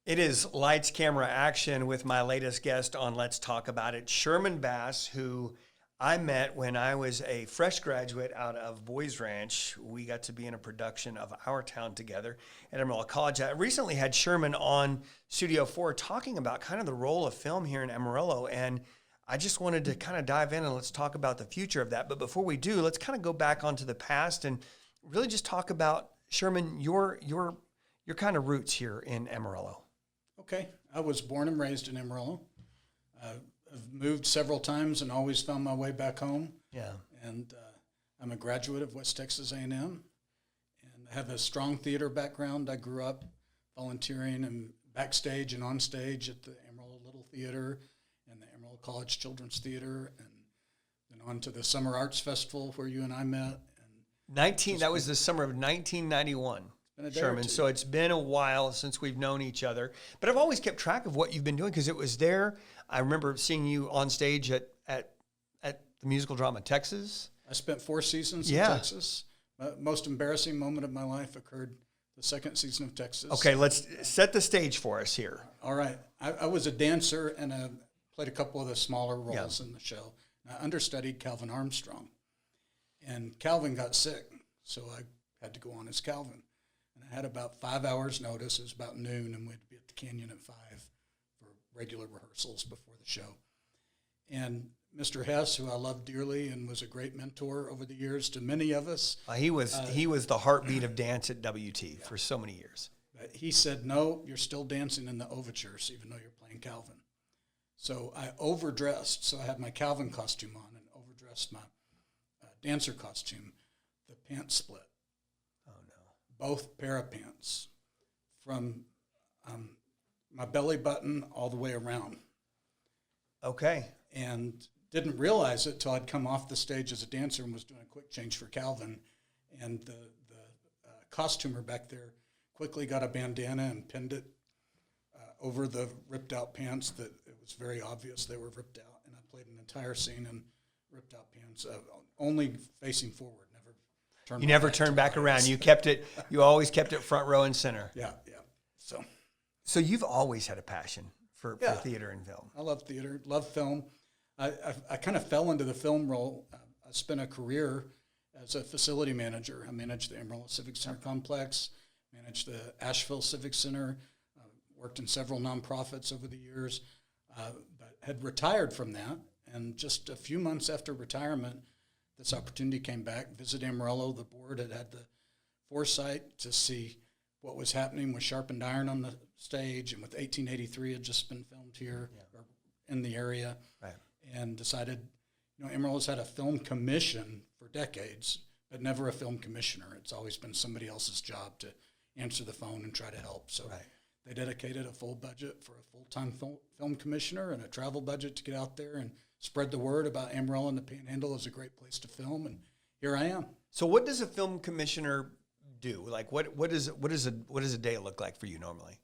It is lights, camera, action with my latest guest on Let's Talk About It, Sherman Bass, who I met when I was a fresh graduate out of Boys Ranch. We got to be in a production of Our Town together at Amarillo College. I recently had Sherman on Studio 4 talking about kind of the role of film here in Amarillo, and I just wanted to kind of dive in and let's talk about the future of that. But before we do, let's kind of go back onto the past and really just talk about, Sherman, your kind of roots here in Amarillo. Okay. I was born and raised in Amarillo. I've moved several times and always found my way back home. Yeah. And I'm a graduate of West Texas A&M, and I have a strong theater background. I grew up volunteering and backstage and on stage at the Amarillo Little Theater and the Amarillo College Children's Theater, and then on to the Summer Arts Festival where you and I met. And That was the summer of 1991. Sherman. So it's been a while since we've known each other, but I've always kept track of what you've been doing because it was there. I remember seeing you on stage at the musical drama Texas. I spent 4 seasons in Texas. Most embarrassing moment of my life occurred the second season of Texas. Okay, let's set the stage for us here. All right. I was a dancer and played a couple of the smaller roles in the show. I understudied Calvin Armstrong, and Calvin got sick, so I had to go on as Calvin. I had about 5 hours notice. It was about noon, and we had to be at the Canyon at 5 for regular rehearsals before the show. And Mr. Hess, who I love dearly and was a great mentor over the years to many of us. He was the heartbeat of dance at WT for so many years. But he said, no, you're still dancing in the overtures, even though you're playing Calvin. So I overdressed. So I had my Calvin costume on and overdressed my dancer costume. The pants split. Both pair of pants from my belly button all the way around. Okay. And didn't realize it till I'd come off the stage as a dancer and was doing a quick change for Calvin. And the costumer back there quickly got a bandana and pinned it over the ripped out pants that it was very obvious they were ripped out. And I played an entire scene in ripped out pants, only facing forward. You never turned back around. You always kept it front row and center. Yeah. So you've always had a passion for theater and film. I love theater, love film. I kind of fell into the film role. I spent a career as a facility manager. I managed the Amarillo Civic Center complex, managed the Asheville Civic Center, worked in several nonprofits over the years, but had retired from that. And just a few months after retirement, this opportunity came back, visit Amarillo. The board had the foresight to see what was happening with Sharpened Iron on the stage, and with 1883 had just been filmed here or in the area, right. And decided, Amarillo's had a film commission for decades, but never a film commissioner. It's always been somebody else's job to answer the phone and try to help. So they dedicated a full budget for a full-time film commissioner and a travel budget to get out there and spread the word about Amarillo and the Panhandle as a great place to film, and here I am. So what does a film commissioner do? Like what does a day look like for you normally?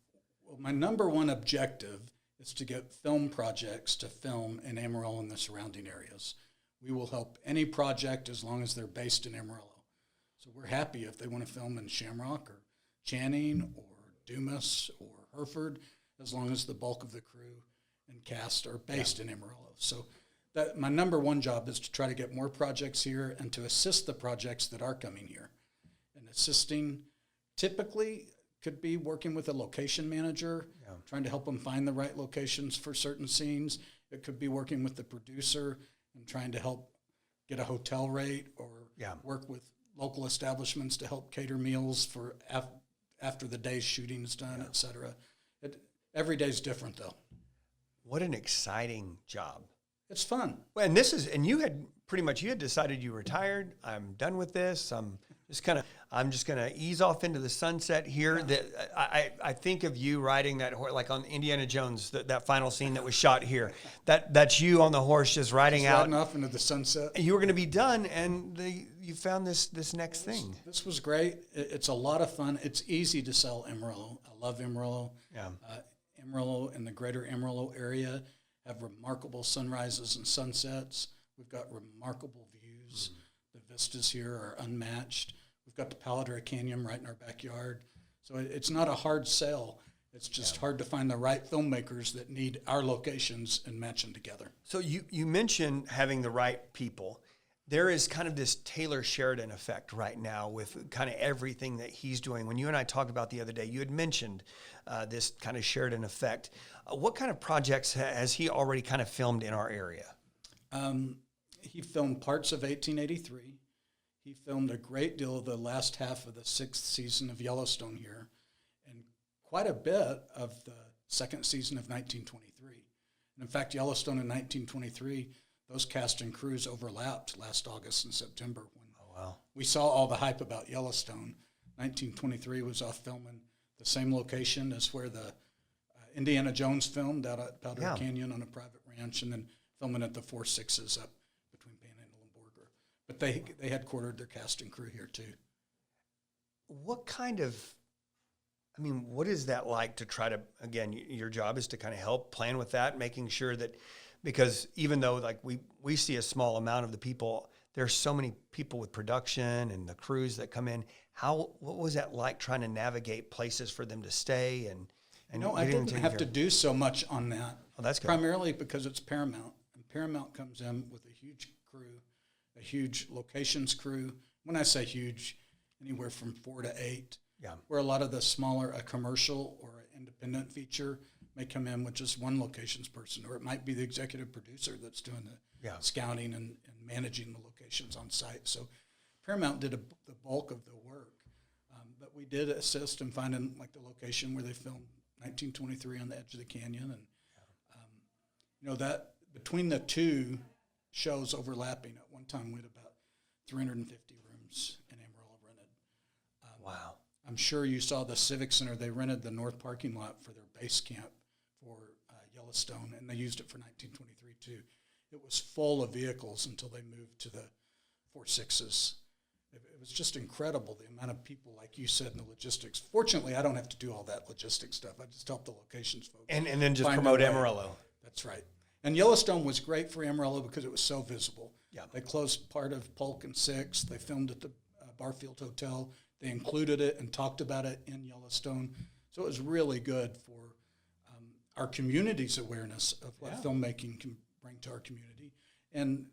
Well, my number one objective is to get film projects to film in Amarillo and the surrounding areas. We will help any project as long as they're based in Amarillo. So we're happy if they want to film in Shamrock or Channing or Dumas or Hereford, as long as the bulk of the crew and cast are based in Amarillo. So that my number one job is to try to get more projects here and to assist the projects that are coming here. And assisting typically could be working with a location manager, trying to help them find the right locations for certain scenes. It could be working with the producer and trying to help get a hotel rate, or work with local establishments to help cater meals for after the day's shooting is done, et cetera. Every day's different, though. What an exciting job. It's fun. Well, and you had decided you retired. I'm done with this. I'm just gonna ease off into the sunset here. That I think of you riding that horse, like on Indiana Jones, that final scene that was shot here. That's you on the horse just riding out off into the sunset. You were going to be done, and you found this next thing. This was great. It's a lot of fun. It's easy to sell Amarillo. I love Amarillo. Yeah. Amarillo and the greater Amarillo area have remarkable sunrises and sunsets. We've got remarkable views. The vistas here are unmatched. We've got the Paladar Canyon right in our backyard. So it's not a hard sell. It's just hard to find the right filmmakers that need our locations and match them together. So you mentioned having the right people. There is kind of this Taylor Sheridan effect right now with kind of everything that he's doing. When you and I talked about the other day, you had mentioned this kind of Sheridan effect. What kind of projects has he already kind of filmed in our area? He filmed parts of 1883. He filmed a great deal of the last half of the 6th season of Yellowstone here, and quite a bit of the 2nd season of 1923. And in fact, Yellowstone in 1923, those cast and crews overlapped last August and September when we saw all the hype about Yellowstone. 1923 was off filming the same location as where the Indiana Jones filmed out at Powder Canyon on a private ranch, and then filming at the Four Sixes up between Panhandle and Borger. But they headquartered their cast and crew here too. What kind of, I mean, what is that like to try to, again, your job is to kind of help plan with that, making sure that, because even though like we see a small amount of the people, there's so many people with production and the crews that come in. What was that like trying to navigate places for them to stay and I didn't have to do so much on that. Oh, that's good. Primarily because it's Paramount. And Paramount comes in with a huge crew, a huge locations crew. When I say huge, anywhere from 4 to 8. Yeah. Where a lot of the smaller, a commercial or an independent feature may come in with just one locations person, or it might be the executive producer that's doing the scouting and managing the locations on site. So Paramount did the bulk of the work. But we did assist in finding like the location where they filmed 1923 on the edge of the canyon. And, that between the two shows overlapping, at one time we had about 350 rooms in Amarillo rented. Wow. I'm sure you saw the Civic Center. They rented the north parking lot for their base camp for Yellowstone, and they used it for 1923 too. It was full of vehicles until they moved to the Four Sixes. It was just incredible, the amount of people, like you said, in the logistics. Fortunately, I don't have to do all that logistics stuff. I just help the locations folks. And then just promote Amarillo. That's right. And Yellowstone was great for Amarillo because it was so visible. Yeah. They closed part of Polk and 6th. They filmed at the Barfield Hotel. They included it and talked about it in Yellowstone. So it was really good for our community's awareness of what filmmaking can bring to our community. And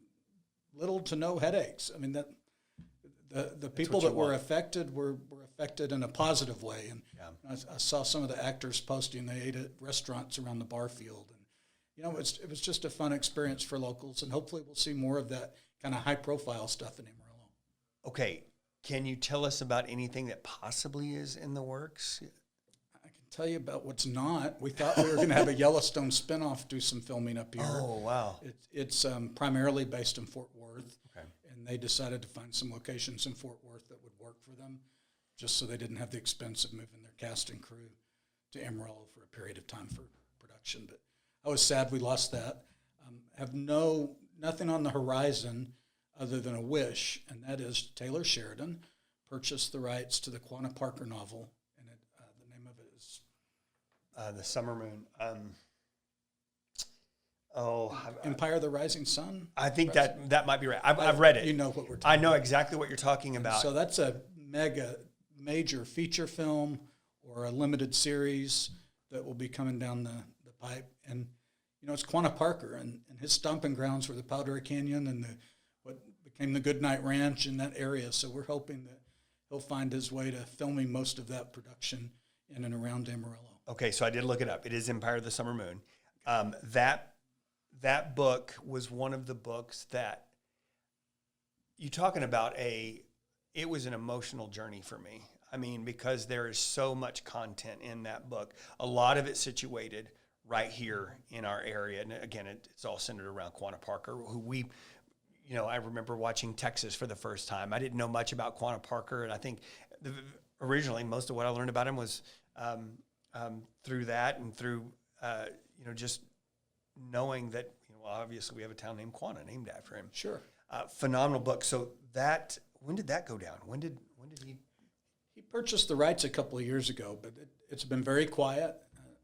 little to no headaches. I mean, the people that were affected were affected in a positive way. And I saw some of the actors posting they ate at restaurants around the Barfield. And, it was just a fun experience for locals. And hopefully we'll see more of that kind of high-profile stuff in Amarillo. Okay. Can you tell us about anything that possibly is in the works? I can tell you about what's not. We thought we were going to have a Yellowstone spinoff do some filming up here. Oh, wow. It's primarily based in Fort Worth. Okay. And they decided to find some locations in Fort Worth that would work for them, just so they didn't have the expense of moving their cast and crew to Amarillo for a period of time for production. But I was sad we lost that. Have nothing on the horizon other than a wish, and that is Taylor Sheridan purchased the rights to the Quanah Parker novel, and the name of it is The Summer Moon. Empire of the Rising Sun. I think that might be right. I've read it. You know what we're talking about. I know exactly what you're talking about. So that's a major feature film or a limited series that will be coming down the pipe. And, it's Quanah Parker, and his stomping grounds were the Powder Canyon and what became the Goodnight Ranch in that area. So we're hoping that he'll find his way to filming most of that production in and around Amarillo. Okay, so I did look it up. It is Empire of the Summer Moon. That book was one of the books that you talking about it was an emotional journey for me. I mean, because there is so much content in that book. A lot of it situated right here in our area. And again, it's all centered around Quanah Parker, who I remember watching Texas for the first time. I didn't know much about Quanah Parker, and I think originally most of what I learned about him was through that and through, just knowing that, obviously we have a town named Quanah named after him. Sure. Phenomenal book. So when did that go down? When did he? He purchased the rights a couple of years ago, but it's been very quiet.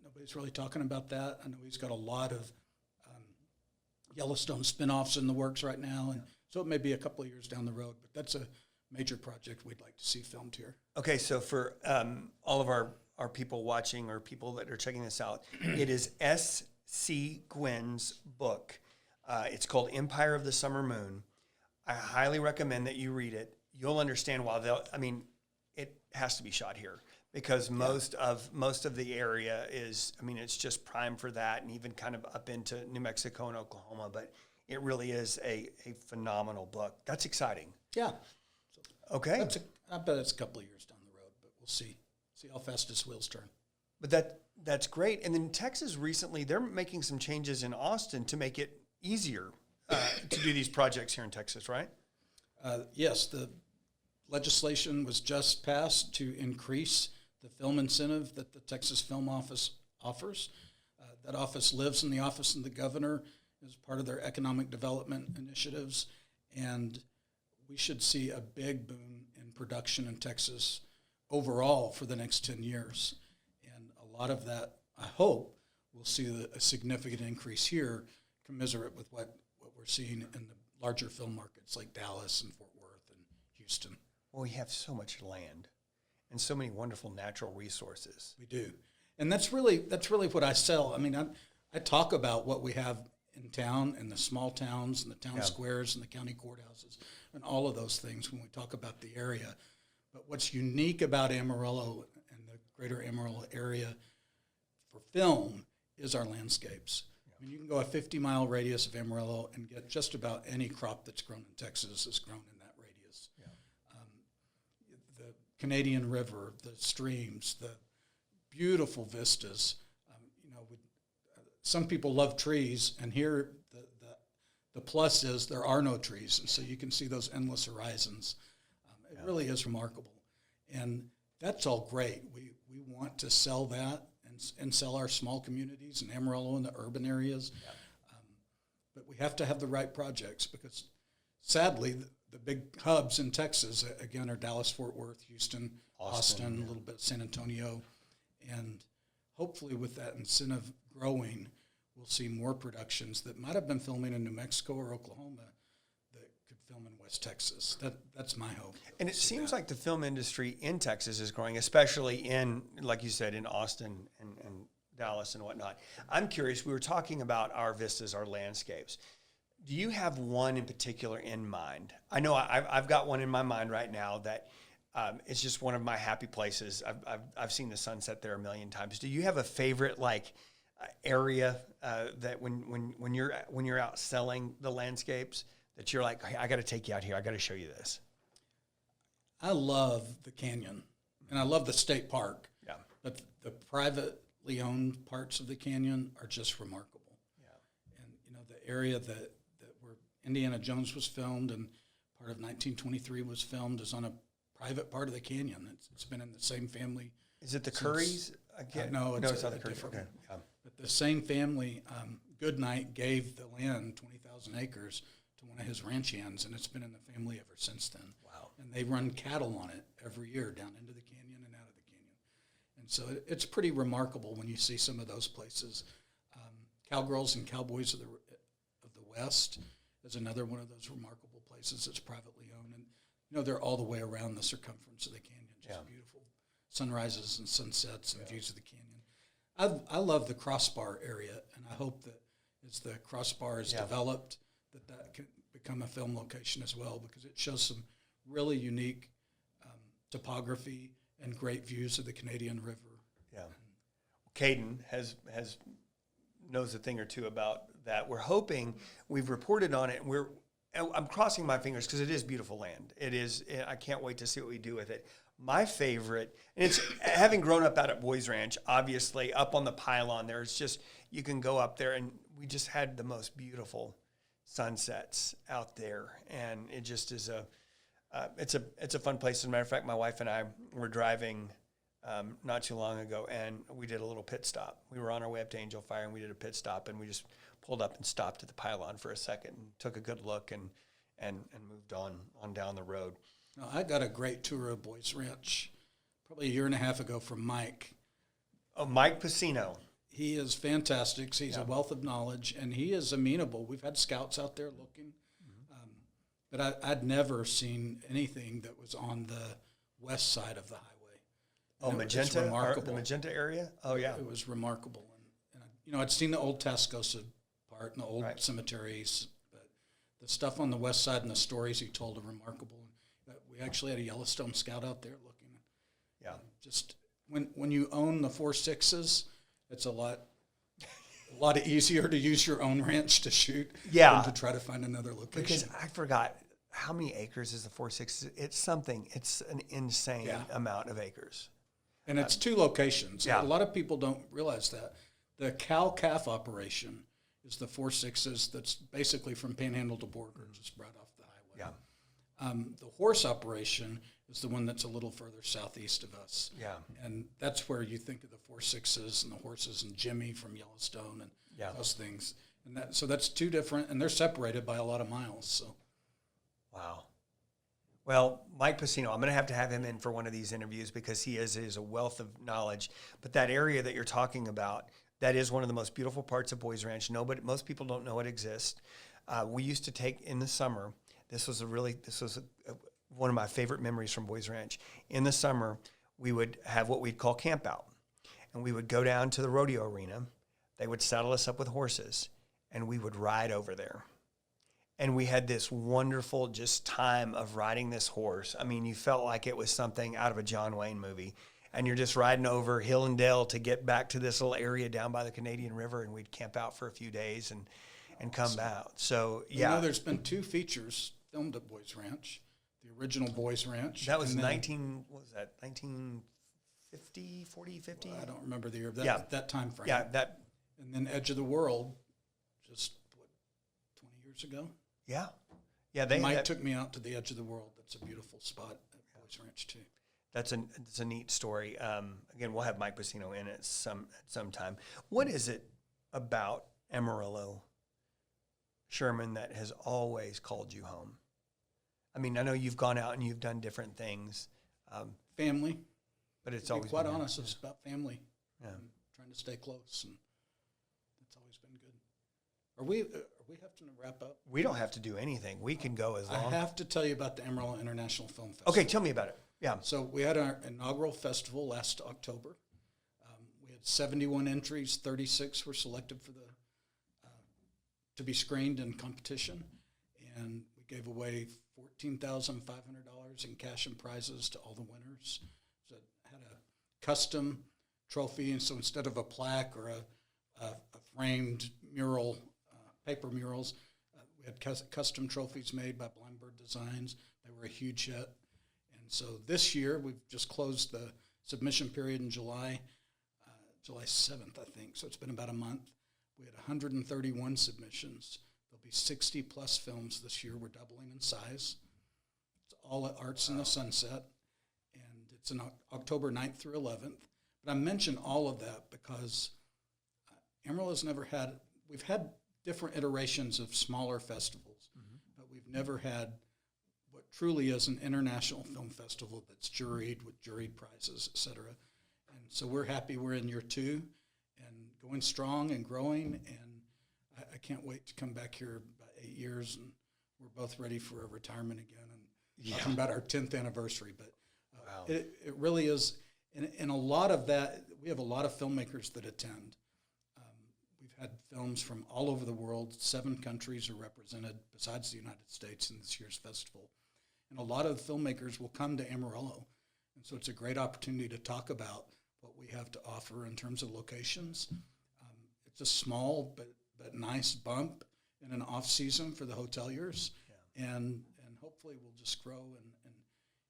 Nobody's really talking about that. I know he's got a lot of Yellowstone spinoffs in the works right now, and so it may be a couple of years down the road, but that's a major project we'd like to see filmed here. Okay, so for all of our our people watching or people that are checking this out, it is S.C. Gwynn's book. It's called Empire of the Summer Moon. I highly recommend that you read it. You'll understand why it has to be shot here because most of the area is, it's just prime for that, and even kind of up into New Mexico and Oklahoma. But it really is a phenomenal book. That's exciting. Yeah. Okay. I bet it's a couple of years down the road, but we'll see how fast this wheels turn. But that's great. And then Texas recently, they're making some changes in Austin to make it easier to do these projects here in Texas, right? Yes, the legislation was just passed to increase the film incentive that the Texas Film Office offers. That office lives in the office of the governor as part of their economic development initiatives, and we should see a big boom in production in Texas overall for the next 10 years. And a lot of that, I hope, we'll see a significant increase here, commensurate with what we're seeing in the larger film markets like Dallas and Fort Worth and Houston. Well, we have so much land and so many wonderful natural resources. We do. And that's really what I sell. I talk about what we have in town and the small towns and the town squares and the county courthouses and all of those things when we talk about the area. But what's unique about Amarillo and the greater Amarillo area for film is our landscapes. You can go a 50-mile radius of Amarillo and get just about any crop that's grown in Texas is grown in that radius. Yeah. The Canadian River, the streams, the beautiful vistas. Some people love trees, and here the plus is there are no trees, and so you can see those endless horizons. It really is remarkable, and that's all great. We want to sell that and sell our small communities in Amarillo and the urban areas, but we have to have the right projects because, sadly, the big hubs in Texas again are Dallas, Fort Worth, Houston, Austin, a little bit of San Antonio, and hopefully with that incentive growing, we'll see more productions that might have been filming in New Mexico or Oklahoma that could film in West Texas. That's my hope. And it seems like the film industry in Texas is growing, especially in, like you said, in Austin and Dallas and whatnot. I'm curious, we were talking about our vistas, our landscapes. Do you have one in particular in mind? I know I've got one in my mind right now that it's just one of my happy places. I've seen the sunset there a million times. Do you have a favorite area that when you're out selling the landscapes that you're like, hey, I got to take you out here. I got to show you this. I love the canyon, and I love the state park. Yeah. But the privately owned parts of the canyon are just remarkable. Yeah. And the area that where Indiana Jones was filmed and part of 1923 was filmed is on a private part of the canyon. It's been in the same family. Is it the Currys? No, it's not the Currys. different Okay. one. Yeah. But the same family, Goodnight, gave the land, 20,000 acres, to one of his ranch hands, and it's been in the family ever since then. Wow. And they run cattle on it every year down into the canyon and out of the canyon. And so it's pretty remarkable when you see some of those places. Cowgirls and Cowboys of the West is another one of those remarkable places that's privately owned. And, they're all the way around the circumference of the canyon, just beautiful sunrises and sunsets and views of the canyon. I love the Crossbar area, and I hope that as the Crossbar is developed, that can become a film location as well, because it shows some really unique topography and great views of the Canadian River. Yeah. Caden knows a thing or two about that. We're hoping, we've reported on it, I'm crossing my fingers because it is beautiful land. It is. I can't wait to see what we do with it. My favorite, and it's having grown up out at Boys Ranch, obviously up on the pylon. There's just, you can go up there, and we just had the most beautiful sunsets out there, and it just is it's a fun place. As a matter of fact, my wife and I were driving not too long ago, and we did a little pit stop. We were on our way up to Angel Fire, and we did a pit stop, and we just pulled up and stopped at the pylon for a second and took a good look and moved on down the road. Now, I got a great tour of Boys Ranch probably a year and a half ago from Mike. Oh, Mike Pacino. He is fantastic. He's a wealth of knowledge, and he is amenable. We've had scouts out there looking, but I'd never seen anything that was on the west side of the highway. Oh, And it's Magenta, remarkable. the Magenta area. Oh yeah, It was remarkable. And I'd seen the old Tascosa part and the old Right. cemeteries, but the stuff on the west side and the stories he told are remarkable. We actually had a Yellowstone scout out there looking. yeah. Just when you own the 4.6s, it's a lot easier to use your own ranch to shoot Yeah. than to try to find another location. Because I forgot how many acres is the 4.6. It's something. It's an insane amount of acres. And it's two locations. Yeah. A lot of people don't realize that. The cow-calf operation is the 4.6s that's basically from Panhandle to Borger, just right off the highway. Yeah. The horse operation is the one that's a little further southeast of us. Yeah. And that's where you think of the 4.6s and the horses and Jimmy from Yellowstone and those things. And so that's two different, and they're separated by a lot of miles. So. Wow. Well, Mike Pacino, I'm going to have him in for one of these interviews because he is a wealth of knowledge. But that area that you're talking about, that is one of the most beautiful parts of Boys Ranch. Most people don't know it exists. We used to take in the summer. This was one of my favorite memories from Boys Ranch. In the summer, we would have what we'd call camp out, and we would go down to the rodeo arena. They would saddle us up with horses, and we would ride over there. And we had this wonderful just time of riding this horse. I mean, you felt like it was something out of a John Wayne movie. And you're just riding over hill and dale to get back to this little area down by the Canadian River, and we'd camp out for a few days and come out. So, yeah. There's been two features filmed at Boys Ranch. The original Boys Ranch. That was 1950, 40, 50? I don't remember the year. That time frame. Yeah, that. And then Edge of the World, just, 20 years ago? Yeah. Yeah, Mike took me out to the Edge of the World. That's a beautiful spot at Boys Ranch, too. It's a neat story. Again, we'll have Mike Pacino in at some time. What is it about Amarillo, Sherman, that has always called you home? I mean, I know you've gone out and you've done different things. Family. But it's to be always quite been honest, it's about family. Yeah. Trying to stay close, and that's always been good. Are we having to wrap up? We don't have to do anything. We can go as long. I have to tell you about the Amarillo International Film Festival. Okay, tell me about it. Yeah. So we had our inaugural festival last October. We had 71 entries. 36 were selected for to be screened in competition, and we gave away $14,500 in cash and prizes to all the winners. So it had a custom trophy, and so instead of a plaque or a framed mural, paper murals, we had custom trophies made by Blind Bird Designs. They were a huge hit. And so this year, we've just closed the submission period in July 7th, I think. So it's been about a month. We had 131 submissions. There'll be 60-plus films this year. We're doubling in size. It's all at Arts in the Sunset, and it's on October 9th through 11th. But I mention all of that because Amarillo's we've had different iterations of smaller festivals, but we've never had what truly is an international film festival that's juried with juried prizes, et cetera. And so we're happy we're in year 2 and going strong and growing, and I can't wait to come back here about 8 years, and we're both ready for a retirement again and talking about our 10th anniversary. But wow. It really is, and a lot of that, we have a lot of filmmakers that attend. We've had films from all over the world. 7 countries are represented besides the United States in this year's festival. And a lot of the filmmakers will come to Amarillo. And so it's a great opportunity to talk about what we have to offer in terms of locations. It's a small but nice bump in an off season for the hoteliers. Yeah. And hopefully we'll just grow.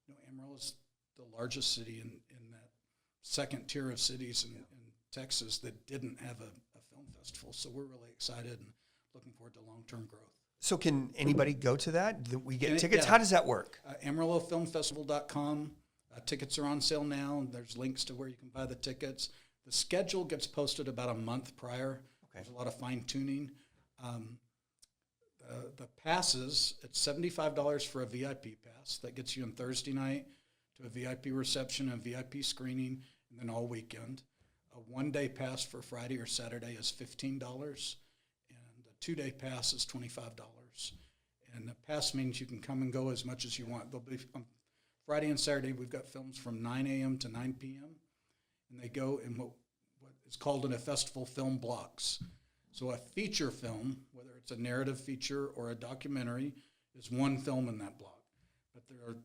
And Amarillo is the largest city in that second tier of cities in Texas that didn't have a film festival. So we're really excited and looking forward to long-term growth. So can anybody go to that? Do we get tickets? Yeah. How does that work? AmarilloFilmFestival.com. Tickets are on sale now, and there's links to where you can buy the tickets. The schedule gets posted about a month prior. Okay. There's a lot of fine-tuning. The passes, it's $75 for a VIP pass. That gets you on Thursday night to a VIP reception and VIP screening, and then all weekend. A one-day pass for Friday or Saturday is $15, and a 2-day pass is $25. And the pass means you can come and go as much as you want. There'll be Friday and Saturday, we've got films from 9 a.m. to 9 p.m., and they go in what is called in a festival film blocks. So a feature film, whether it's a narrative feature or a documentary, is one film in that block. But there are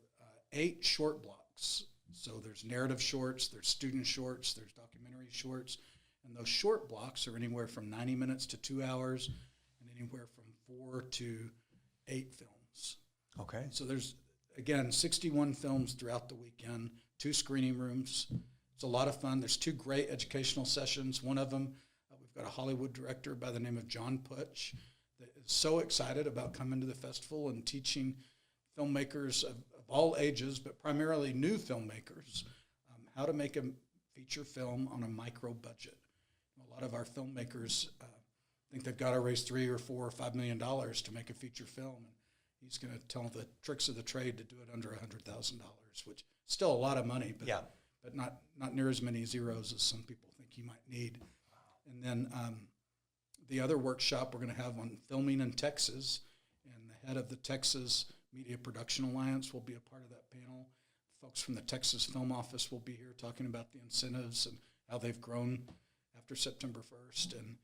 8 short blocks. So there's narrative shorts, there's student shorts, there's documentary shorts, and those short blocks are anywhere from 90 minutes to 2 hours, and anywhere from 4 to 8 films. Okay. So there's, again, 61 films throughout the weekend, 2 screening rooms. It's a lot of fun. There's 2 great educational sessions. One of them, we've got a Hollywood director by the name of John Putch that is so excited about coming to the festival and teaching filmmakers of all ages, but primarily new filmmakers, how to make a feature film on a micro budget. A lot of our filmmakers think they've got to raise $3 or $4 or $5 million to make a feature film. And he's going to tell the tricks of the trade to do it under $100,000, which is still a lot of money, but but not near as many zeros as some people think you might need. And then the other workshop we're going to have on filming in Texas, and the head of the Texas Media Production Alliance will be a part of that panel. Folks from the Texas Film Office will be here talking about the incentives and how they've grown after September 1st, and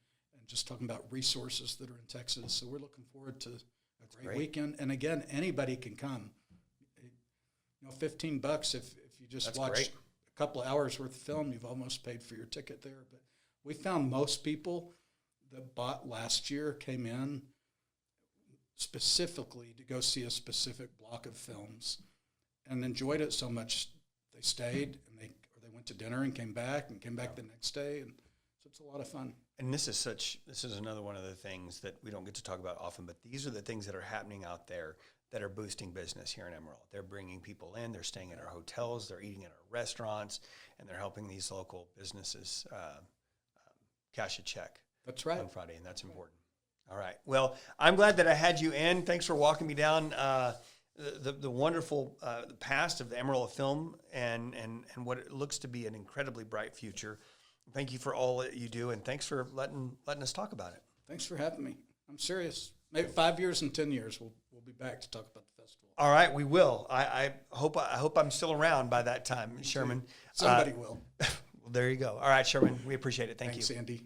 just talking about resources that are in Texas. So we're looking forward to a great weekend. And again, anybody can come. You know, $15 if you just watch a couple of hours worth of film, you've almost paid for your ticket there. But we found most people that bought last year came in specifically to go see a specific block of films and enjoyed it so much they stayed, and they went to dinner and came back the next day, and so it's a lot of fun. And this is another one of the things that we don't get to talk about often, but these are the things that are happening out there that are boosting business here in Amarillo. They're bringing people in, they're staying at our hotels, they're eating at our restaurants, and they're helping these local businesses cash a check. That's right. On Friday, and that's important. All right. Well, I'm glad that I had you in. Thanks for walking me down the wonderful past of the Amarillo film and what it looks to be an incredibly bright future. Thank you for all that you do, and thanks for letting us talk about it. Thanks for having me. I'm serious. Maybe 5 years and 10 years we'll be back to talk about the festival. All right, we will. I hope I'm still around by that time, Sherman. Somebody will. Well, there you go. All right, Sherman. We appreciate it. Thanks, Andy.